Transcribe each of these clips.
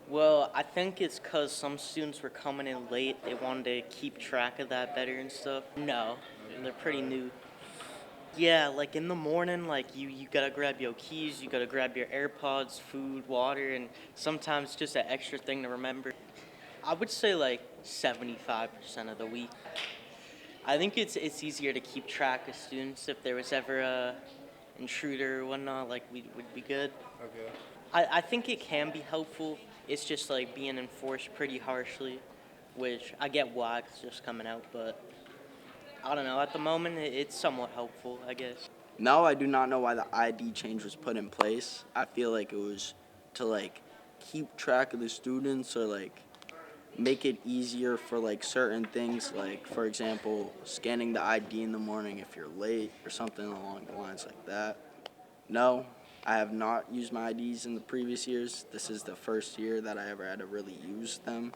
Well, I think it's because some students were coming in late. They wanted to keep track of that better and stuff. No, they're pretty new. Yeah, like in the morning, like you gotta grab your keys, you gotta grab your AirPods, food, water, and sometimes just an extra thing to remember. I would say like 75% of the week. I think it's easier to keep track of students if there was ever a intruder or whatnot. Like we would be good. Okay. I think it can be helpful. It's just like being enforced pretty harshly, which I get why it's just coming out, but I don't know. At the moment, it's somewhat helpful, I guess. No, I do not know why the ID change was put in place. I feel like it was to like keep track of the students or like make it easier for like certain things, like for example, scanning the ID in the morning if you're late or something along the lines like that. No, I have not used my IDs in the previous years. This is the first year that I ever had to really use them.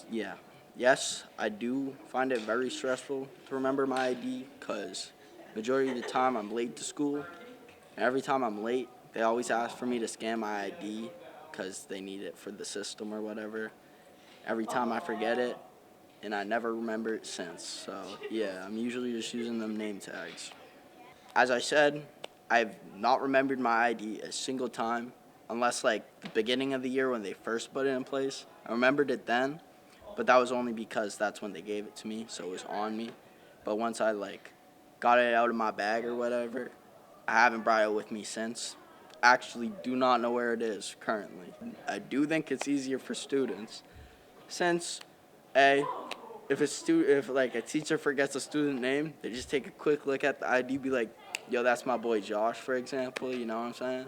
Yeah. Yes, I do find it very stressful to remember my ID because majority of the time I'm late to school. And every time I'm late, they always ask for me to scan my ID because they need it for the system or whatever. Every time I forget it, and I never remember it since. So, yeah, I'm usually just using them name tags. As I said, I've not remembered my ID a single time, unless like the beginning of the year when they first put it in place. I remembered it then, but that was only because that's when they gave it to me, so it was on me. But once I like got it out of my bag or whatever, I haven't brought it with me since. Actually, do not know where it is currently. I do think it's easier for students, since a if like a teacher forgets a student name, they just take a quick look at the ID, be like, "Yo, that's my boy Josh," for example. You know what I'm saying?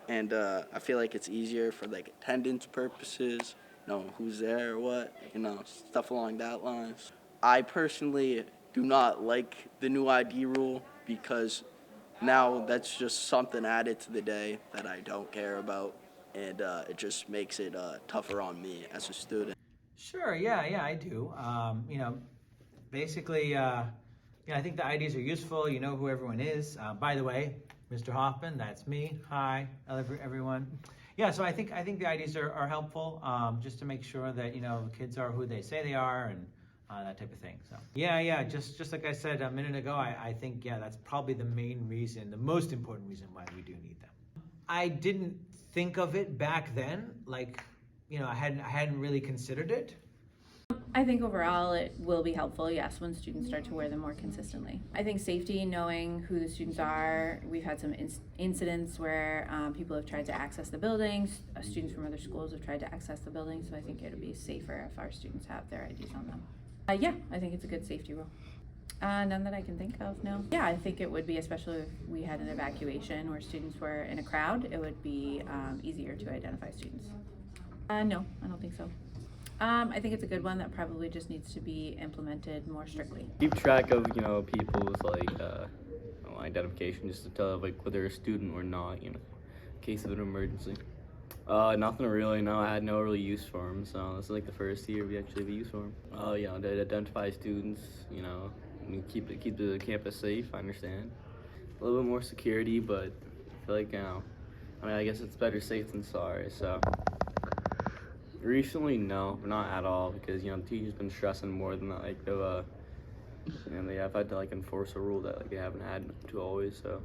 And I feel like it's easier for like attendance purposes, know who's there or what, stuff along that lines. I personally do not like the new ID rule because now that's just something added to the day that I don't care about, and it just makes it tougher on me as a student. Sure, yeah, I do. Basically, I think the IDs are useful. You know who everyone is. By the way, Mr. Hoffman, that's me. Hi, everyone. Yeah, so I think the IDs are helpful, just to make sure that kids are who they say they are and that type of thing. So yeah, just like I said a minute ago, I think that's probably the main reason, the most important reason why we do need them. I didn't think of it back then, like I hadn't really considered it. I think overall it will be helpful, yes, when students start to wear them more consistently. I think safety, knowing who the students are, we've had some incidents where people have tried to access the buildings, students from other schools have tried to access the buildings, so I think it'll be safer if our students have their IDs on them. Yeah, I think it's a good safety rule. None that I can think of, no. Yeah, I think it would be, especially if we had an evacuation where students were in a crowd, it would be easier to identify students. No, I don't think so. I think it's a good one that probably just needs to be implemented more strictly. Keep track of, people's identification, just to tell like whether they're a student or not, in case of an emergency. Nothing really. No, I had no really use for them, so this is like the first year we actually have a use for them. To identify students, keep the campus safe. I understand. A little bit more security, but I feel like I guess it's better safe than sorry. So. Recently, no, not at all, because the teacher's been stressing more than that. Like, I've had to enforce a rule that they haven't had to always. So.